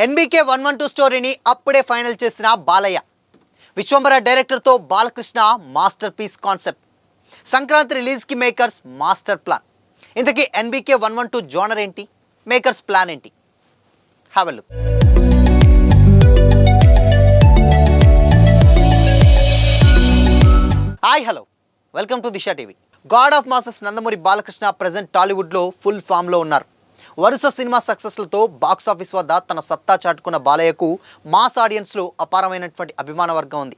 NBK 112 స్టోరీని అప్పుడే final చేసిన బాలయ్య. విశ్వంబర డైరెక్టర్తో Balakrishna masterpiece concept. Sankranti రిలీజ్కి మేకర్స్ మాస్టర్ ప్లాన్. ఇంతకీ ఎన్బీకే 112 జోనర్ ఏంటి, మేకర్స్ ప్లాన్ ఏంటి? Have a look. Hi hello, welcome to Disha TV. God of masses Nandamuri Balakrishna present టాలీవుడ్లో ఫుల్ ఫామ్లో ఉన్నారు. వరుస సినిమా సక్సెస్లతో బాక్సాఫీస్ వద్ద తన సత్తా చాటుకున్న బాలయ్యకు మాస్ ఆడియన్స్లో అపారమైనటువంటి అభిమాన వర్గం ఉంది.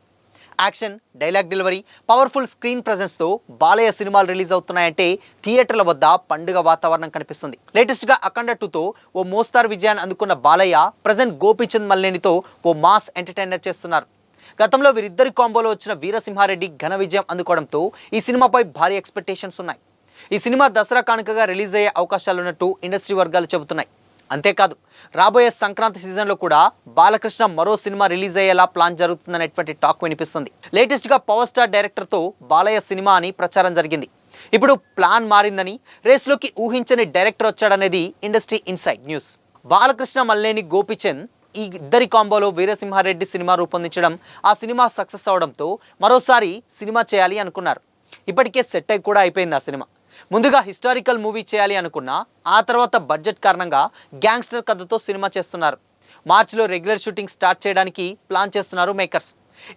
Action, dialogue delivery, powerful screen ప్రెజెన్స్తో బాలయ్య సినిమాలు రిలీజ్ అవుతున్నాయంటే థియేటర్ల వద్ద పండుగ వాతావరణం కనిపిస్తుంది. లేటెస్ట్గా అఖండ 2తో ఓ మోస్తారు విజయాన్ని అందుకున్న బాలయ్య ప్రజెంట్ గోపీచంద్ మల్లేనితో ఓ మాస్ ఎంటర్టైనర్ చేస్తున్నారు. గతంలో వీరిద్దరి కాంబోలో వచ్చిన వీరసింహారెడ్డి ఘన విజయం అందుకోవడంతో ఈ సినిమాపై భారీ ఎక్స్పెక్టేషన్స్ ఉన్నాయి. ఈ సినిమా దసరా కానుకగా రిలీజ్ అయ్యే అవకాశాలున్నట్టు ఇండస్ట్రీ వర్గాలు చెబుతున్నాయి. అంతేకాదు, రాబోయే సంక్రాంతి సీజన్లో కూడా బాలకృష్ణ మరో సినిమా రిలీజ్ అయ్యేలా ప్లాన్ జరుగుతుందనేటువంటి టాక్ వినిపిస్తుంది. లేటెస్ట్గా పవర్ స్టార్ డైరెక్టర్తో బాలయ్య సినిమా అని ప్రచారం జరిగింది. ఇప్పుడు ప్లాన్ మారిందని, రేస్లోకి ఊహించని డైరెక్టర్ వచ్చాడనేది industry inside news. Balakrishna Malineni Gopichand ఈ ఇద్దరి కాంబోలో వీరసింహారెడ్డి సినిమా రూపొందించడం, ఆ సినిమా సక్సెస్ అవడంతో మరోసారి సినిమా చేయాలి అనుకున్నారు. ఇప్పటికే సెట్ అయి కూడా అయిపోయింది ఆ సినిమా. ముందుగా హిస్టారికల్ మూవీ చేయాలి అనుకున్నా, ఆ తర్వాత బడ్జెట్ కారణంగా గ్యాంగ్స్టర్ కథతో సినిమా చేస్తున్నారు. మార్చిలో రెగ్యులర్ షూటింగ్ స్టార్ట్ చేయడానికి ప్లాన్ చేస్తున్నారు మేకర్స్.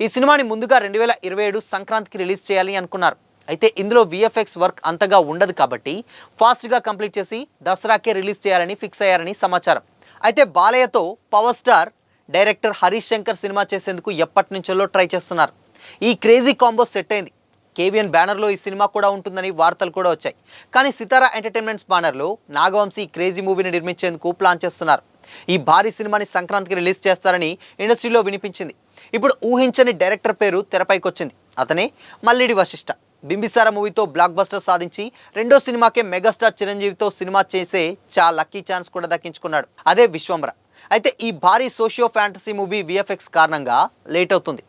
ఈ సినిమాని ముందుగా 2027 సంక్రాంతికి రిలీజ్ చేయాలి అనుకున్నారు. అయితే ఇందులో విఎఫ్ఎక్స్ వర్క్ అంతగా ఉండదు కాబట్టి ఫాస్ట్గా కంప్లీట్ చేసి దసరాకే రిలీజ్ చేయాలని ఫిక్స్ అయ్యారని సమాచారం. అయితే బాలయ్యతో power star director Harish Shankar సినిమా చేసేందుకు ఎప్పటి నుంచో ట్రై చేస్తున్నారు. ఈ క్రేజీ కాంబో సెట్ అయింది. కేవీఎన్ బ్యానర్లో ఈ సినిమా కూడా ఉంటుందని వార్తలు కూడా వచ్చాయి. కానీ సితారా ఎంటర్టైన్మెంట్స్ బ్యానర్లో నాగవంశీ ఈ క్రేజీ మూవీని నిర్మించేందుకు ప్లాన్ చేస్తున్నారు. ఈ భారీ సినిమాని సంక్రాంతికి రిలీజ్ చేస్తారని ఇండస్ట్రీలో వినిపించింది. ఇప్పుడు ఊహించని డైరెక్టర్ పేరు తెరపైకి వచ్చింది. అతనే మల్లిడి వశిష్ఠ. బింబిసార మూవీతో బ్లాక్ బస్టర్ సాధించి రెండో సినిమాకే మెగాస్టార్ చిరంజీవితో సినిమా చేసే చాలా లక్కీ ఛాన్స్ కూడా దక్కించుకున్నాడు. అదే విశ్వంబర. అయితే ఈ భారీ సోషియో ఫ్యాంటసీ మూవీ విఎఫ్ఎక్స్ కారణంగా లేట్ అవుతుంది.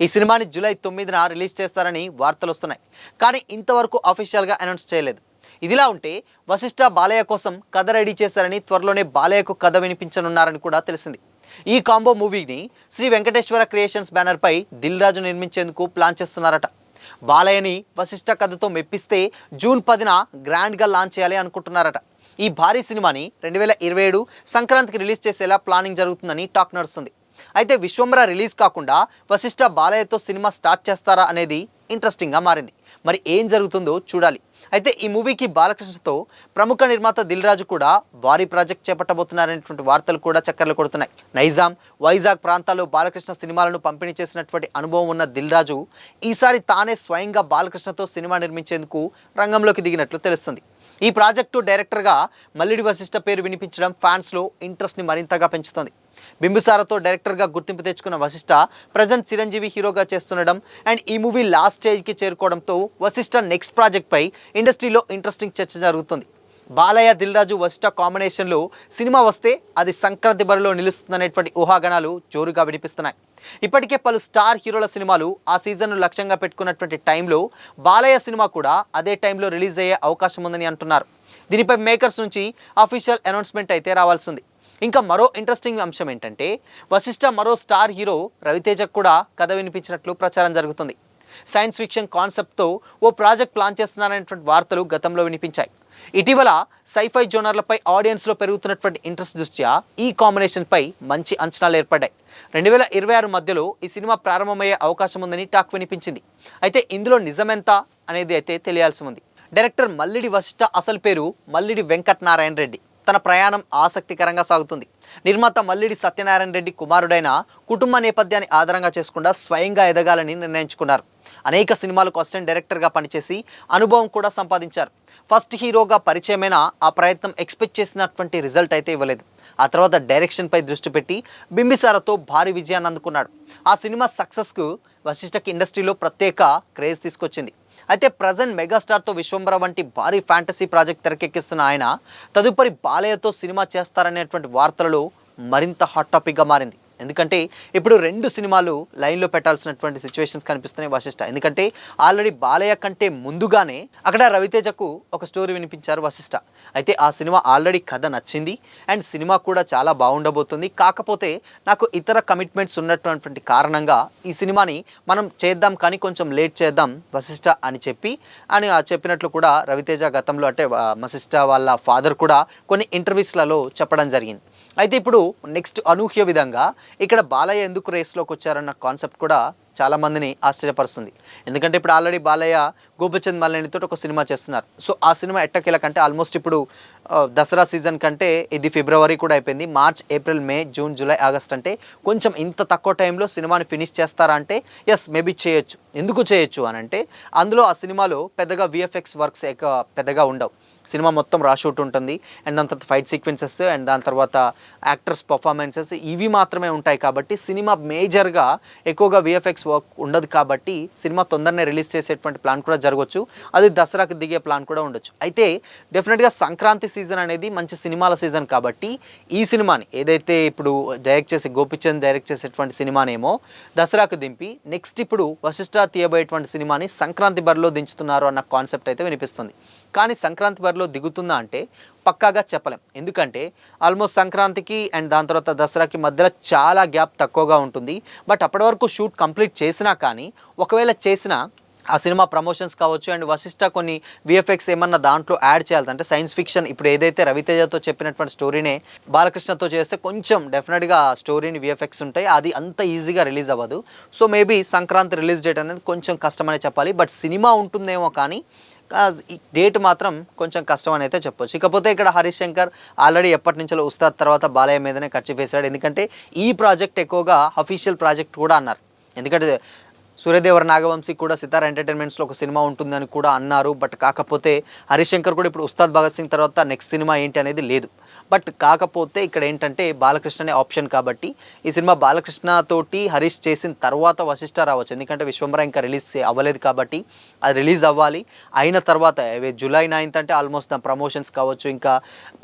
ఈ సినిమాని జూలై 9న రిలీజ్ చేస్తారని వార్తలు వస్తున్నాయి. కానీ ఇంతవరకు అఫీషియల్గా అనౌన్స్ చేయలేదు. ఇదిలా ఉంటే వశిష్ఠ బాలయ్య కోసం కథ రెడీ చేశారని, త్వరలోనే బాలయ్యకు కథ వినిపించనున్నారని కూడా తెలిసింది. ఈ కాంబో మూవీని శ్రీ వెంకటేశ్వర క్రియేషన్స్ బ్యానర్పై దిల్ రాజు నిర్మించేందుకు ప్లాన్ చేస్తున్నారట. బాలయ్యని వశిష్ఠ కథతో మెప్పిస్తే జూన్ 10న గ్రాండ్గా లాంచ్ చేయాలి అనుకుంటున్నారట. ఈ భారీ సినిమాని 2027 సంక్రాంతికి రిలీజ్ చేసేలా ప్లానింగ్ జరుగుతుందని టాక్ నడుస్తుంది. అయితే విశ్వంబర రిలీజ్ కాకుండా వశిష్ఠ బాలయ్యతో సినిమా స్టార్ట్ చేస్తారా అనేది ఇంట్రెస్టింగ్గా మారింది. మరి ఏం జరుగుతుందో చూడాలి. అయితే ఈ మూవీకి బాలకృష్ణతో ప్రముఖ నిర్మాత దిల్ రాజు కూడా భారీ ప్రాజెక్ట్ చేపట్టబోతున్నారనేటువంటి వార్తలు కూడా చక్కర్లు కొడుతున్నాయి. నైజాం, వైజాగ్ ప్రాంతాల్లో బాలకృష్ణ సినిమాలను పంపిణీ చేసినటువంటి అనుభవం ఉన్న దిల్ రాజు ఈసారి తానే స్వయంగా బాలకృష్ణతో సినిమా నిర్మించేందుకు రంగంలోకి దిగినట్లు తెలుస్తుంది. ఈ ప్రాజెక్టు డైరెక్టర్గా మల్లిడి వశిష్ఠ పేరు వినిపించడం ఫ్యాన్స్లో ఇంట్రెస్ట్ని మరింతగా పెంచుతుంది. బింబిసారతో డైరెక్టర్గా గుర్తింపు తెచ్చుకున్న వశిష్ఠ ప్రజెంట్ చిరంజీవి హీరోగా చేస్తుండడం అండ్ ఈ మూవీ లాస్ట్ స్టేజ్కి చేరుకోవడంతో వశిష్ఠ నెక్స్ట్ ప్రాజెక్ట్పై ఇండస్ట్రీలో ఇంట్రెస్టింగ్ చర్చ జరుగుతుంది. బాలయ్య, దిల్ రాజు, వశిష్ఠ కాంబినేషన్లో సినిమా వస్తే అది సంక్రాంతి బరిలో నిలుస్తుందనేటువంటి ఊహాగానాలు జోరుగా వినిపిస్తున్నాయి. ఇప్పటికే పలు స్టార్ హీరోల సినిమాలు ఆ సీజన్ను లక్ష్యంగా పెట్టుకున్నటువంటి టైంలో బాలయ్య సినిమా కూడా అదే టైంలో రిలీజ్ అయ్యే అవకాశం ఉందని అంటున్నారు. దీనిపై మేకర్స్ నుంచి అఫీషియల్ అనౌన్స్మెంట్ అయితే రావాల్సింది. ఇంకా మరో ఇంట్రెస్టింగ్ అంశం ఏంటంటే వశిష్ఠ మరో స్టార్ హీరో రవితేజకు కూడా కథ వినిపించినట్లు ప్రచారం జరుగుతుంది. సైన్స్ ఫిక్షన్ కాన్సెప్ట్తో ఓ ప్రాజెక్ట్ ప్లాన్ చేస్తున్నారనేటువంటి వార్తలు గతంలో వినిపించాయి. ఇటీవల సైఫై జోనర్లపై ఆడియన్స్లో పెరుగుతున్నటువంటి ఇంట్రెస్ట్ దృష్ట్యా ఈ కాంబినేషన్పై మంచి అంచనాలు ఏర్పడ్డాయి. 2026 మధ్యలో ఈ సినిమా ప్రారంభమయ్యే అవకాశం ఉందని టాక్ వినిపించింది. అయితే ఇందులో నిజమెంత అనేది అయితే తెలియాల్సి ఉంది. డైరెక్టర్ మల్లిడి వశిష్ఠ అసలు పేరు మల్లిడి వెంకట నారాయణ రెడ్డి. తన ప్రయాణం ఆసక్తికరంగా సాగుతుంది. నిర్మాత మల్లిడి సత్యనారాయణ రెడ్డి కుమారుడైన, కుటుంబ నేపథ్యాన్ని ఆధారంగా చేసుకుండా స్వయంగా ఎదగాలని నిర్ణయించుకున్నారు. అనేక సినిమాలకు అసిస్టెంట్ డైరెక్టర్గా పనిచేసి అనుభవం కూడా సంపాదించారు. ఫస్ట్ హీరోగా పరిచయమైన ఆ ప్రయత్నం ఎక్స్పెక్ట్ చేసినటువంటి రిజల్ట్ అయితే ఇవ్వలేదు. ఆ తర్వాత డైరెక్షన్పై దృష్టి పెట్టి బింబిసారతో భారీ విజయాన్ని అందుకున్నాడు. ఆ సినిమా సక్సెస్కు వశిష్ఠకి ఇండస్ట్రీలో ప్రత్యేక క్రేజ్ తీసుకొచ్చింది. అయితే ప్రజెంట్ మెగాస్టార్తో విశ్వంబర వంటి భారీ ఫ్యాంటసీ ప్రాజెక్ట్ తెరకెక్కిస్తున్న ఆయన తదుపరి బాలయ్యతో సినిమా చేస్తారనేటువంటి వార్తలలో మరింత హాట్ టాపిక్గా మారింది. ఎందుకంటే ఇప్పుడు 2 సినిమాలు లైన్లో పెట్టాల్సినటువంటి సిచ్యువేషన్స్ కనిపిస్తున్నాయి వశిష్ఠ. ఎందుకంటే ఆల్రెడీ బాలయ్య కంటే ముందుగానే అక్కడ రవితేజకు ఒక స్టోరీ వినిపించారు వశిష్ఠ. అయితే ఆ సినిమా ఆల్రెడీ కథ నచ్చింది అండ్ సినిమా కూడా చాలా బాగుండబోతుంది. కాకపోతే నాకు ఇతర కమిట్మెంట్స్ ఉన్నటువంటి కారణంగా ఈ సినిమాని మనం చేద్దాం కానీ కొంచెం లేట్ చేద్దాం వశిష్ఠ అని చెప్పినట్లు కూడా రవితేజ గతంలో అంటే వశిష్ఠ వాళ్ళ ఫాదర్ కూడా కొన్ని ఇంటర్వ్యూస్లలో చెప్పడం జరిగింది. అయితే ఇప్పుడు నెక్స్ట్ అనూహ్య విధంగా ఇక్కడ బాలయ్య ఎందుకు రేస్లోకి వచ్చారన్న కాన్సెప్ట్ కూడా చాలామందిని ఆశ్చర్యపరుస్తుంది. ఎందుకంటే ఇప్పుడు ఆల్రెడీ బాలయ్య గోపిచంద్ మల్లేనితో ఒక సినిమా చేస్తున్నారు. సో ఆ సినిమా ఎట్టకేలకంటే ఆల్మోస్ట్ ఇప్పుడు దసరా సీజన్ కంటే ఇది ఫిబ్రవరి కూడా అయిపోయింది. మార్చ్, ఏప్రిల్, మే, జూన్, జూలై, ఆగస్ట్ అంటే కొంచెం ఇంత తక్కువ టైంలో సినిమాని ఫినిష్ చేస్తారా అంటే ఎస్ మేబీ చేయొచ్చు. ఎందుకు చేయొచ్చు అని అంటే అందులో ఆ సినిమాలో పెద్దగా విఎఫ్ఎక్స్ వర్క్స్ పెద్దగా ఉండవు. సినిమా మొత్తం షూట్ ఉంటుంది అండ్ దాని తర్వాత ఫైట్ సీక్వెన్సెస్ అండ్ దాని తర్వాత యాక్టర్స్ పర్ఫార్మెన్సెస్ ఇవి మాత్రమే ఉంటాయి. కాబట్టి సినిమా మేజర్గా ఎక్కువగా విఎఫ్ఎక్స్ వర్క్ ఉండదు. కాబట్టి సినిమా తొందరనే రిలీజ్ చేసేటువంటి ప్లాన్ కూడా జరగవచ్చు. అది దసరాకి దిగే ప్లాన్ కూడా ఉండొచ్చు. అయితే డెఫినెట్గా సంక్రాంతి సీజన్ అనేది మంచి సినిమాల సీజన్ కాబట్టి ఈ సినిమాని ఏదైతే ఇప్పుడు గోపిచంద్ డైరెక్ట్ చేసేటువంటి సినిమానేమో దసరాకు దింపి నెక్స్ట్ ఇప్పుడు వశిష్ఠ తీయబోయేటువంటి సినిమాని సంక్రాంతి బరిలో దించుతున్నారు అన్న కాన్సెప్ట్ అయితే వినిపిస్తుంది. కానీ సంక్రాంతి బరిలో దిగుతుందా అంటే పక్కాగా చెప్పలేం. ఎందుకంటే ఆల్మోస్ట్ సంక్రాంతికి అండ్ దాని తర్వాత దసరాకి మధ్యలో చాలా గ్యాప్ తక్కువగా ఉంటుంది. బట్ అప్పటి వరకు షూట్ కంప్లీట్ చేసినా కానీ ఒకవేళ చేసినా ఆ సినిమా ప్రమోషన్స్ కావచ్చు అండ్ వశిష్ఠ కొన్ని విఎఫ్ఎక్స్ ఏమన్నా దాంట్లో యాడ్ చేయాలంటే సైన్స్ ఫిక్షన్ ఇప్పుడు ఏదైతే రవితేజతో చెప్పినటువంటి స్టోరీనే బాలకృష్ణతో చేస్తే కొంచెం డెఫినెట్గా స్టోరీని విఎఫ్ఎక్స్ ఉంటాయి. అది అంత ఈజీగా రిలీజ్ అవ్వదు. So maybe Sankranti release date అనేది కొంచెం కష్టమనే చెప్పాలి. బట్ సినిమా ఉంటుందేమో కానీ ఈ డేట్ మాత్రం కొంచెం కష్టం అని అయితే చెప్పొచ్చు. ఇకపోతే ఇక్కడ హరీష్ శంకర్ ఆల్రెడీ ఎప్పటి నుంచో ఉస్తాద్ తర్వాత బాలయ్య మీదనే కర్చీఫ్ వేశాడు. ఎందుకంటే ఈ ప్రాజెక్ట్ ఎక్కువగా అఫీషియల్ ప్రాజెక్ట్ కూడా అన్నారు. ఎందుకంటే సూర్యదేవర నాగవంశీ కూడా సితారా ఎంటర్టైన్మెంట్స్లో ఒక సినిమా ఉంటుందని కూడా అన్నారు. బట్ కాకపోతే హరీష్ శంకర్ కూడా ఇప్పుడు ఉస్తాద్ భగత్ సింగ్ తర్వాత నెక్స్ట్ సినిమా ఏంటి అనేది లేదు. బట్ కాకపోతే ఇక్కడ ఏంటంటే బాలకృష్ణనే ఆప్షన్ కాబట్టి ఈ సినిమా బాలకృష్ణ తోటి హరీష్ చేసిన తర్వాత వశిష్ఠ రావచ్చు. ఎందుకంటే విశ్వంబర ఇంకా రిలీజ్ అవ్వలేదు కాబట్టి అది రిలీజ్ అవ్వాలి. అయిన తర్వాత జూలై 9th అంటే ఆల్మోస్ట్ దాని ప్రమోషన్స్ కావచ్చు, ఇంకా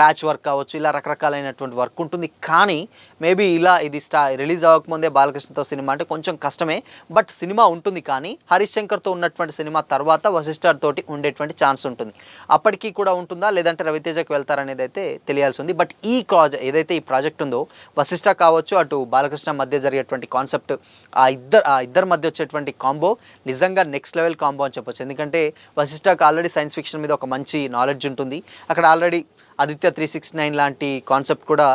ప్యాచ్ వర్క్ కావచ్చు, ఇలా రకరకాలైనటువంటి వర్క్ ఉంటుంది. కానీ మేబీ ఇలా ఇది రిలీజ్ అవ్వకముందే బాలకృష్ణతో సినిమా అంటే కొంచెం కష్టమే. బట్ సినిమా ఉంటుంది. కానీ హరీష్ శంకర్తో ఉన్నటువంటి సినిమా తర్వాత వశిష్ఠ తోటి ఉండేటువంటి ఛాన్స్ ఉంటుంది. అప్పటికీ కూడా ఉంటుందా లేదంటే రవితేజకి వెళ్తారనేది అయితే తెలియాల్సి ఉంది. బట్ ఈ ఏదైతే ఈ ప్రాజెక్ట్ ఉందో వశిష్ఠ కావచ్చు అటు బాలకృష్ణ మధ్య జరిగేటువంటి కాన్సెప్ట్ ఆ ఇద్దరి మధ్య వచ్చేటువంటి కాంబో నిజంగా నెక్స్ట్ లెవెల్ కాంబో అని చెప్పొచ్చు. ఎందుకంటే వశిష్ఠకి ఆల్రెడీ సైన్స్ ఫిక్షన్ మీద ఒక మంచి నాలెడ్జ్ ఉంటుంది. అక్కడ ఆల్రెడీ ఆదిత్య 369 లాంటి కాన్సెప్ట్ కూడా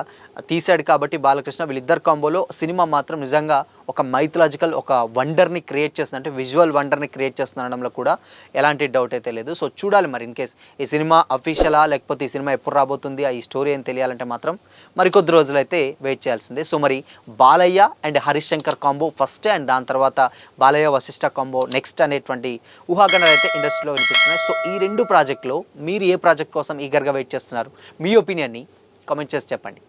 తీశాడు. కాబట్టి బాలకృష్ణ వీళ్ళిద్దరు కాంబోలో సినిమా మాత్రం నిజంగా ఒక మైథలాజికల్ ఒక వండర్ని క్రియేట్ చేస్తుంది. అంటే విజువల్ వండర్ని క్రియేట్ చేస్తుండడంలో కూడా ఎలాంటి డౌట్ అయితే లేదు. సో చూడాలి మరి ఇన్ కేస్ ఈ సినిమా అఫీషియలా లేకపోతే ఈ సినిమా ఎప్పుడు రాబోతుంది ఈ స్టోరీ అని తెలియాలంటే మాత్రం మరికొద్ది రోజులైతే వెయిట్ చేయాల్సిందే. సో మరి Balayya and Harish Shankar combo first and దాని తర్వాత బాలయ్య వశిష్ఠ కాంబో నెక్స్ట్ అనేటువంటి ఊహాగానాలు అయితే ఇండస్ట్రీలో వినిపిస్తున్నాయి. సో ఈ 2 ప్రాజెక్టులో మీరు ఏ ప్రాజెక్ట్ కోసం ఈగర్గా వెయిట్ చేస్తున్నారు? మీ ఒపీనియన్ని కామెంట్ చేసి చెప్పండి.